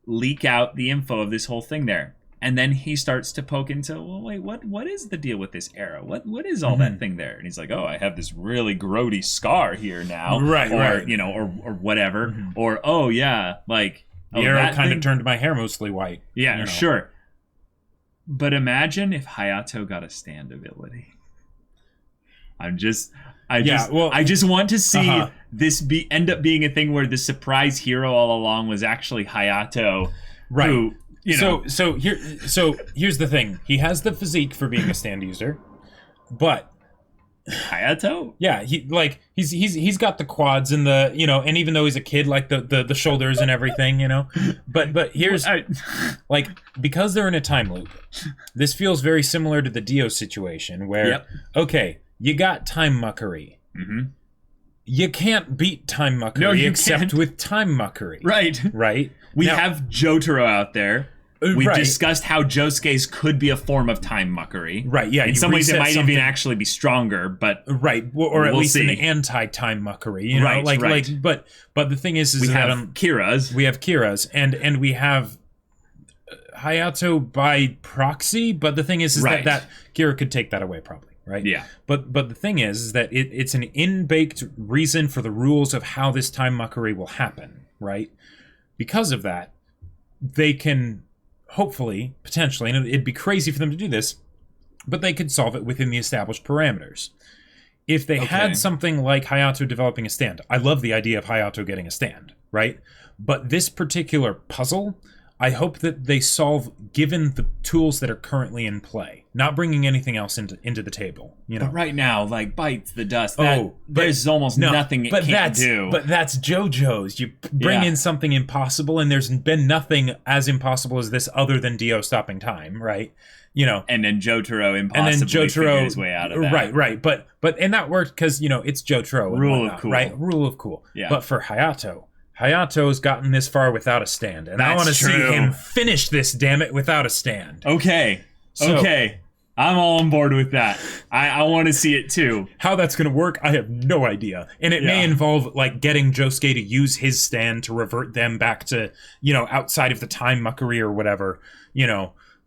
leak out the info of this whole thing there. And then he starts to poke into, well, wait, what is the deal with this arrow? What is all that thing there? And he's like, oh, I have this really grody scar here now. Right, or whatever. Or, oh, yeah, like... The arrow kind of turned my hair mostly white. Yeah, sure. But imagine if Hayato got a stand ability. I just want to see this end up being a thing where the surprise hero all along was actually Hayato. Right. Who, So here's the thing. He has the physique for being a stand user, but Hayato? Yeah, he's got the quads and the, and even though he's a kid, like the shoulders and everything, But here's because they're in a time loop, this feels very similar to the Dio situation where okay, you got time muckery. Mm-hmm. You can't beat time muckery except with time muckery. Right. We have Jotaro out there. We've discussed how Josuke's could be a form of time muckery. Right, yeah. In some ways, it might even actually be stronger, but... Right, or at least an anti-time muckery, Right. But the thing is we that... have Kira's. We have Kira's, and we have Hayato by proxy, but the thing is that Kira could take that away, probably. Right. Yeah. But the thing is that it's an in-baked reason for the rules of how this time muckery will happen. Right. Because of that, they can hopefully, potentially, and it'd be crazy for them to do this, but they could solve it within the established parameters. If they had something like Hayato developing a stand, I love the idea of Hayato getting a stand. Right. But this particular puzzle, I hope that they solve given the tools that are currently in play, not bringing anything else into the table. But right now, like bites the dust. There's almost nothing it can't do. But that's JoJo's. You bring in something impossible, and there's been nothing as impossible as this other than Dio stopping time, right? And then Jotaro impossibly figured his way out of that. Right. But and that worked because it's Jotaro. Rule of cool, right? Rule of cool. Yeah. But for Hayato's gotten this far without a stand, and I want to see him finish this, damn it, without a stand. Okay. I'm all on board with that. I want to see it too. How that's going to work, I have no idea. And it may involve getting Josuke to use his stand to revert them back to, outside of the time muckery or whatever,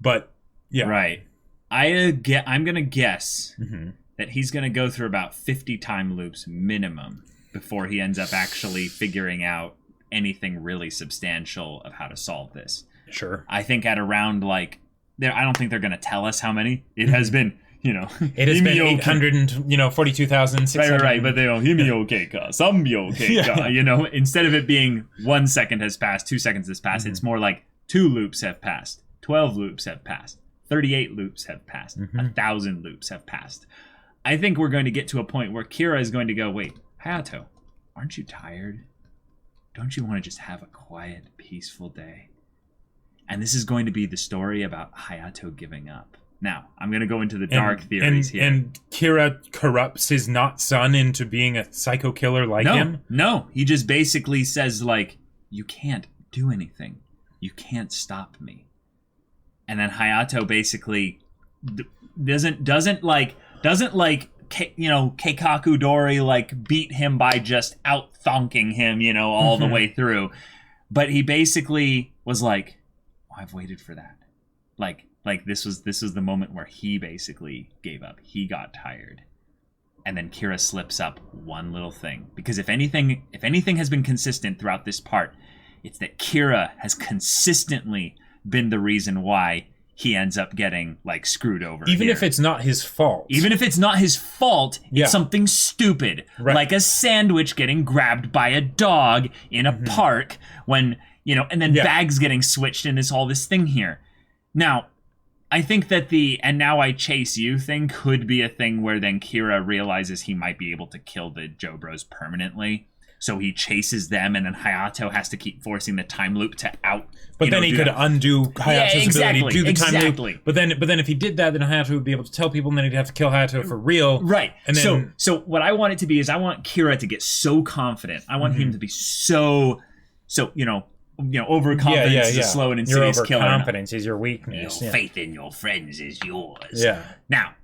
but yeah. Right. I'm going to guess that he's going to go through about 50 time loops minimum before he ends up actually figuring out anything really substantial of how to solve this. Sure. I think at around I don't think they're going to tell us how many. It has been, It has been 842,600. Right, but they don't, Himioke-ka, Sambyoke-ka, instead of it being 1 second has passed, 2 seconds has passed, it's more like 2 loops have passed, 12 loops have passed, 38 loops have passed, 1,000 loops have passed. I think we're going to get to a point where Kira is going to go, wait, Hayato, aren't you tired? Don't you want to just have a quiet, peaceful day? And this is going to be the story about Hayato giving up. Now, I'm going to go into the dark theories here. And Kira corrupts his not-son into being a psycho killer like him? No, he just basically says, you can't do anything. You can't stop me. And then Hayato basically doesn't Keikaku Dori beat him by just out-thonking him, all the way through. But he basically was like, I've waited for that. This was the moment where he basically gave up. He got tired. And then Kira slips up one little thing. Because if anything has been consistent throughout this part, it's that Kira has consistently been the reason why he ends up getting screwed over. Even if it's not his fault. It's something stupid. Right. Like a sandwich getting grabbed by a dog in a park when, and then bags getting switched and all this thing here. Now, I think that the "and now I chase you" thing could be a thing where then Kira realizes he might be able to kill the JoBros permanently. So he chases them, and then Hayato has to keep forcing the time loop to out. But then he could undo Hayato's ability to do the time loop. But then if he did that, then Hayato would be able to tell people, and then he'd have to kill Hayato for real. Right. And then, so what I want it to be is I want Kira to get so confident. I want him to be so overconfidence is a slow and insidious killer. Your overconfidence is your weakness. Faith in your friends is yours. Yeah. Now,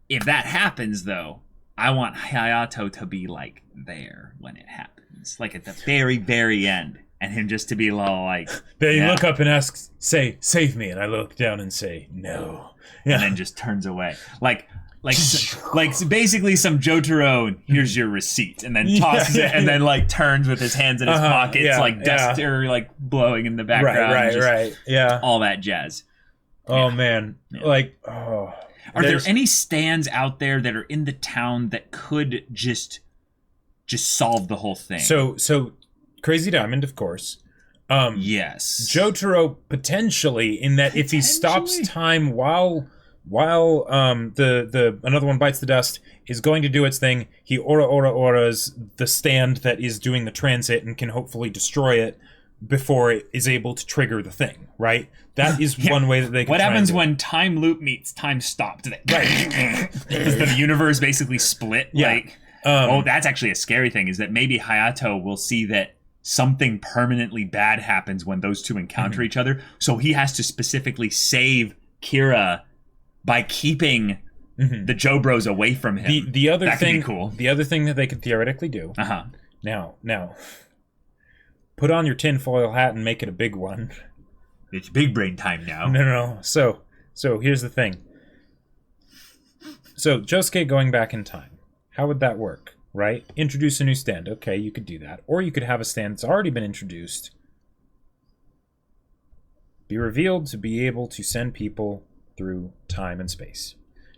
if that happens, though, I want Hayato to be like there when it happens. Like at the very, very end, and him just to be like... They look up and ask, say, save me, and I look down and say, no. And then just turns away. Like basically some Jotaro, here's your receipt, and then tosses it, and then like turns with his hands in his pockets, dust or like blowing in the background. Right. Yeah. All that jazz. Oh, man. Yeah. Are there any stands out there that are in the town that could just solve the whole thing? So Crazy Diamond, of course. Yes. Jotaro potentially, in that if he stops time while the another one bites the dust, is going to do its thing. He auras the stand that is doing the transit and can hopefully destroy it before it is able to trigger the thing, right? That is one way that they can What happens when time loop meets time stopped? Right. Is the universe basically split? Yeah. That's actually a scary thing, is that maybe Hayato will see that something permanently bad happens when those two encounter each other. So he has to specifically save Kira by keeping the JoBros away from him. The other that thing, could be cool. The other thing that they could theoretically do. Now, put on your tinfoil hat and make it a big one. It's big brain time now. No. So here's the thing. So Josuke going back in time. How would that work, right? Introduce a new stand. Okay, you could do that. Or you could have a stand that's already been introduced. Be revealed to be able to send people through time and space.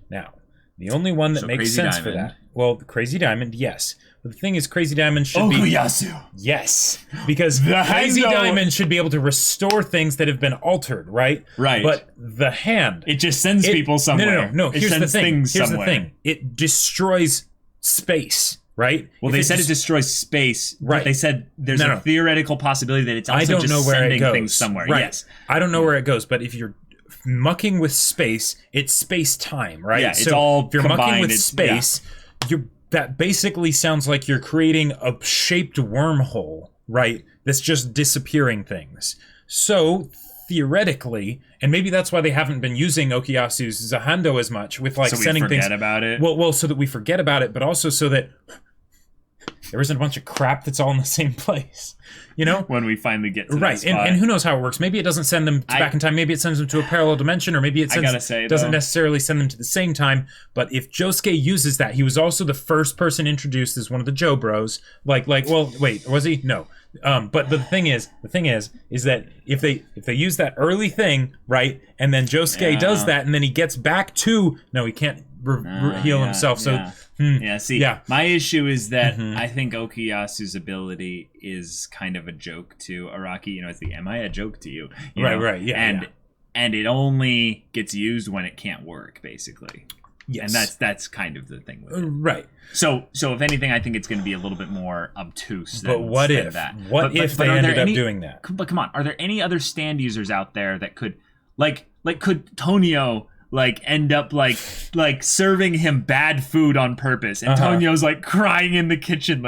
Now, the only one that makes sense for that... Well, Crazy Diamond, yes. But the thing is, Crazy Diamond should be... Okuyasu! Yes. Because Crazy Diamond should be able to restore things that have been altered, right? Right. But the hand... It just sends people somewhere. No. Here's the thing. Here's the thing. It destroys space, right? Well, they said it destroys space. Right. But they said there's a theoretical possibility that it's also just sending things somewhere. Right. Yes. I don't know where it goes, but if you're mucking with space, it's space-time, right? Yeah, it's all if you're combined, mucking with space, that basically sounds like you're creating a shaped wormhole, right? That's just disappearing things. So, theoretically, and maybe that's why they haven't been using Okuyasu's Zahando as much, with like sending things... So we forget about it? Well, so that we forget about it, but also so that there isn't a bunch of crap that's all in the same place, you know? When we finally get to that spot. And who knows how it works. Maybe it doesn't send them back in time. Maybe it sends them to a parallel dimension, or maybe it doesn't necessarily send them to the same time. But if Josuke uses that, he was also the first person introduced as one of the JoBros. Well, wait, was he? No. But the thing is that if they use that early thing, right, and then Josuke does that, and then he gets back to... No, he can't heal himself, so... My issue is that I think Okuyasu's ability is kind of a joke to Araki. It's the "am I a joke to you?" Right, and it only gets used when it can't work, basically. Yes. And that's kind of the thing with it. Right. So if anything, I think it's going to be a little bit more obtuse than, but what than if that. What if they ended up doing that? But come on, are there any other stand users out there that could could Tonio end up serving him bad food on purpose, and Tonio's crying in the kitchen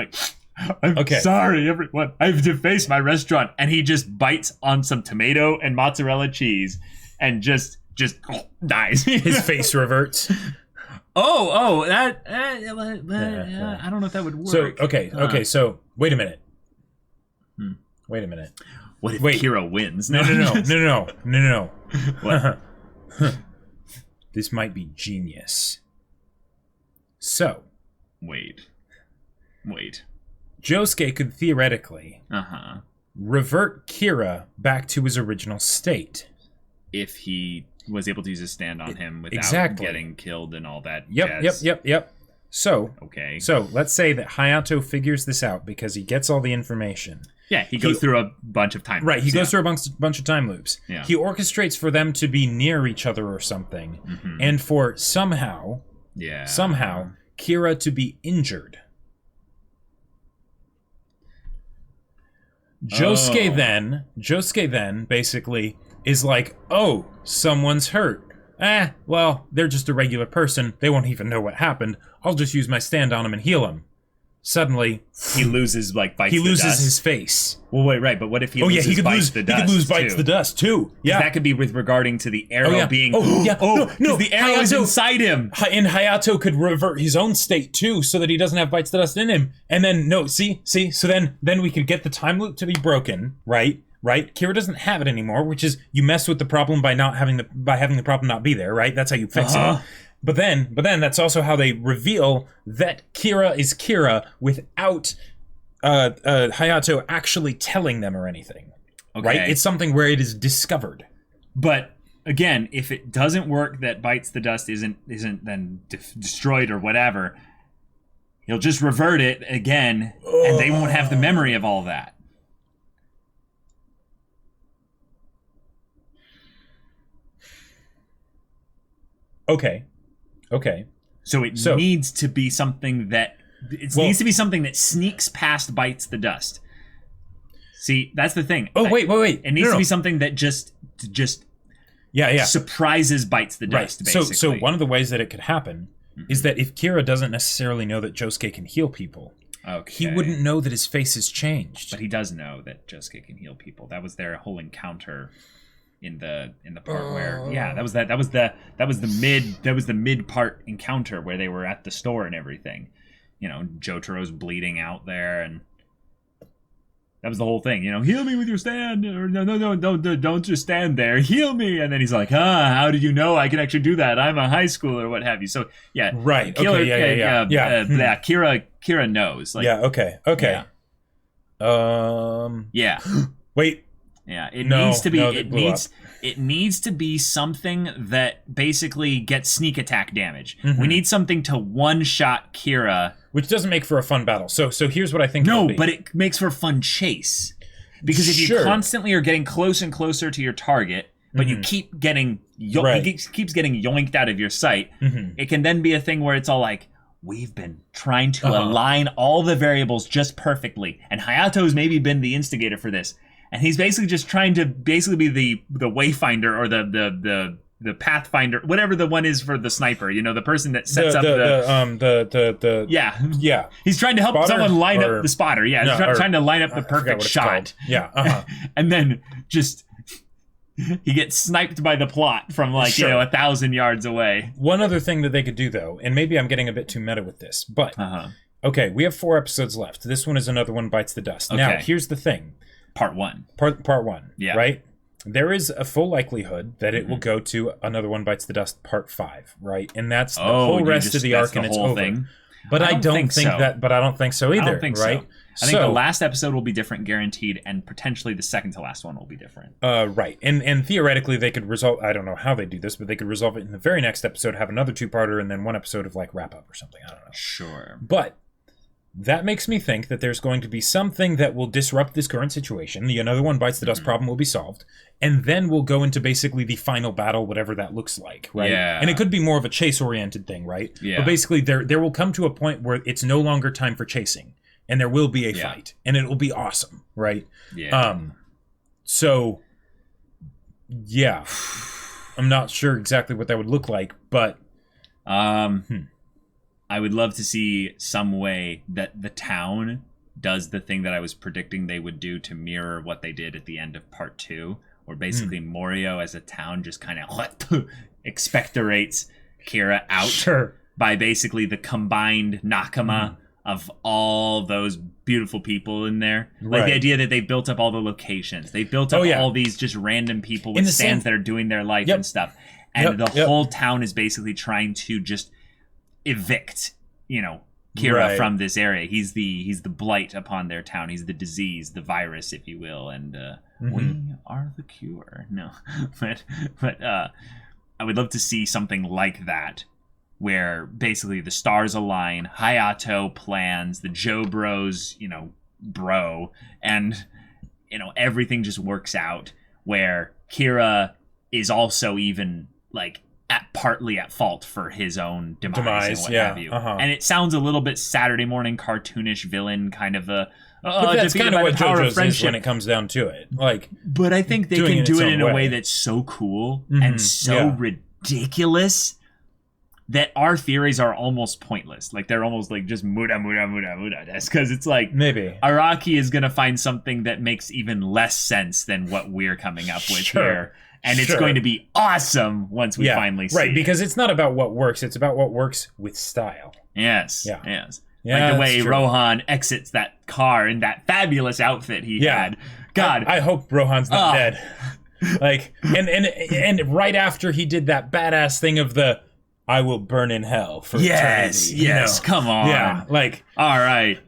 I'm sorry everyone, I've defaced my restaurant, and he just bites on some tomato and mozzarella cheese and just dies. His face reverts. That I don't know if that would work. So okay, so wait a minute. Wait a minute. What if Kira wins? No. What? This might be genius. So, wait. Josuke could theoretically revert Kira back to his original state if he was able to use a stand on him without getting killed and all that jazz. Yep. So, okay. So, let's say that Hayato figures this out because he gets all the information. Yeah, he goes through a bunch of time loops. Right, he goes through a bunch of time loops. Yeah. He orchestrates for them to be near each other or something, and for somehow, Kira to be injured. Josuke then basically is like, oh, someone's hurt. Well, they're just a regular person. They won't even know what happened. I'll just use my stand on him and heal him. Suddenly, he loses his face. Well, wait, right, but what if he loses bites the dust? He could lose bites the dust too. Yeah, that could be with regarding to the arrow being. No, the arrow is inside him. And Hayato could revert his own state too, so that he doesn't have bites the dust in him. And then so then we could get the time loop to be broken, right? Right? Kira doesn't have it anymore, which is you mess with the problem by having the problem not be there, right? That's how you fix it. But then that's also how they reveal that Kira is Kira without Hayato actually telling them or anything. Okay. Right? It's something where it is discovered. But again, if it doesn't work, that bites the dust isn't then destroyed or whatever, he'll just revert it again, and they won't have the memory of all that. Okay. So it needs to be something that needs to be something that sneaks past bites the dust. See, that's the thing. Oh, wait. It needs to be something that just surprises bites the dust, basically. So one of the ways that it could happen is that if Kira doesn't necessarily know that Josuke can heal people, he wouldn't know that his face has changed. But he does know that Josuke can heal people. That was their whole encounter in the part where that was the mid part encounter where they were at the store and everything. You know, Jotaro's bleeding out there, and that was the whole thing. You know, heal me with your stand, or no, don't just stand there, heal me. And then he's like, how did you know I can actually do that? I'm a high schooler, or what have you. So right, Kira knows. Like, Wait. Yeah, it needs to be something that basically gets sneak attack damage. We need something to one-shot Kira, which doesn't make for a fun battle. So here's what I think. No, but it makes for a fun chase. Because if you constantly are getting close and closer to your target, but you keep getting keeps getting yoinked out of your sight, it can then be a thing where it's all like, we've been trying to align all the variables just perfectly, and Hayato's maybe been the instigator for this. And he's basically just trying to be the wayfinder or the pathfinder, whatever the one is for the sniper. You know, the person that sets up the He's trying to help someone line up the spotter. Yeah, trying to line up the perfect shot. Yeah, and then just he gets sniped by the plot from 1,000 yards away. One other thing that they could do though, and maybe I'm getting a bit too meta with this, but okay, we have 4 episodes left. This one is another one bites the dust. Okay. Now here's the thing. Part one. Part one. Yeah. Right? There is a full likelihood that it will go to Another One Bites the Dust Part 5, right? And that's the whole rest of the arc, and it's over. Thing. But I don't think that. But I don't think so either. I don't think right? So. I think the last episode will be different, guaranteed, and potentially the second to last one will be different. Right. And theoretically, they could resolve. I don't know how they do this, but they could resolve it in the very next episode, have another 2-parter, and then 1 episode of wrap up or something. I don't know. Sure. But that makes me think that there's going to be something that will disrupt this current situation. The Another One Bites the Dust problem will be solved. And then we'll go into basically the final battle, whatever that looks like, right? Yeah. And it could be more of a chase-oriented thing, right? Yeah. But basically, there will come to a point where it's no longer time for chasing. And there will be a fight. And it will be awesome, right? Yeah. So, yeah. I'm not sure exactly what that would look like, but... I would love to see some way that the town does the thing that I was predicting they would do to mirror what they did at the end of Part 2, where basically Morioh as a town just kind of expectorates Kira out by basically the combined nakama of all those beautiful people in there. Like the idea that they built up all the locations. They built up all these just random people with stands that are doing their life and stuff. And the whole town is basically trying to just evict, Kira from this area. He's the blight upon their town. He's the disease, the virus, if you will, and we are the cure. No, but I would love to see something like that, where basically the stars align, Hayato plans, the Joe Bros, bro, and everything just works out, where Kira is also even like partly at fault for his own demise and what have you. And it sounds a little bit Saturday morning cartoonish villain kind of a. But that's kind of what JoJo's is when it comes down to it. Like, but I think they can do it in a way that's so cool and so ridiculous that our theories are almost pointless. Like, they're almost like just muda. Because it's like, maybe Araki is going to find something that makes even less sense than what we're coming up with here. And it's going to be awesome once we finally see it. Because it's not about what works. It's about what works with style. Yes. Like the way Rohan exits that car in that fabulous outfit he had. God. I hope Rohan's not dead. Like, and right after he did that badass thing of the I will burn in hell for eternity. Yes, come on. Yeah, like, all right.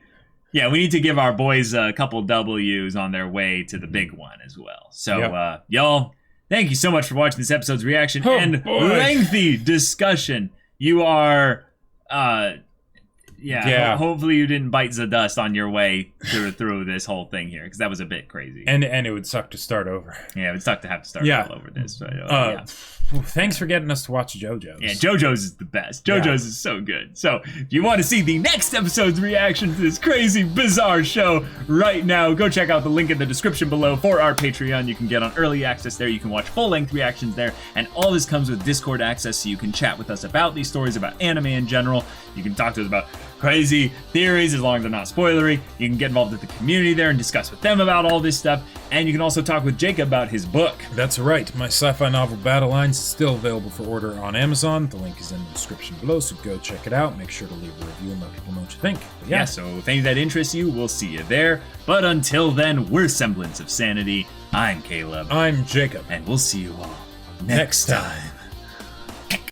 Yeah, we need to give our boys a couple W's on their way to the big one as well. So, y'all, thank you so much for watching this episode's reaction and lengthy discussion. You are, hopefully you didn't bite the dust on your way through this whole thing here, because that was a bit crazy. And it would suck to start over. Yeah, it would suck to have to start all over this. So, thanks for getting us to watch JoJo's. Yeah, JoJo's is the best. JoJo's is so good. So if you want to see the next episode's reaction to this crazy, bizarre show right now, go check out the link in the description below for our Patreon. You can get on early access there. You can watch full-length reactions there. And all this comes with Discord access, so you can chat with us about these stories, about anime in general. You can talk to us about crazy theories as long as they're not spoilery. You can get involved with the community there and discuss with them about all this stuff. And you can also talk with Jacob about his book. That's right. My sci-fi novel Battle Lines is still available for order on Amazon. The link is in the description below, so go check it out. Make sure to leave a review and let people know what you think. But so if any of that interests you, we'll see you there. But until then, we're Semblance of Sanity. I'm Caleb. I'm Jacob. And we'll see you all next time.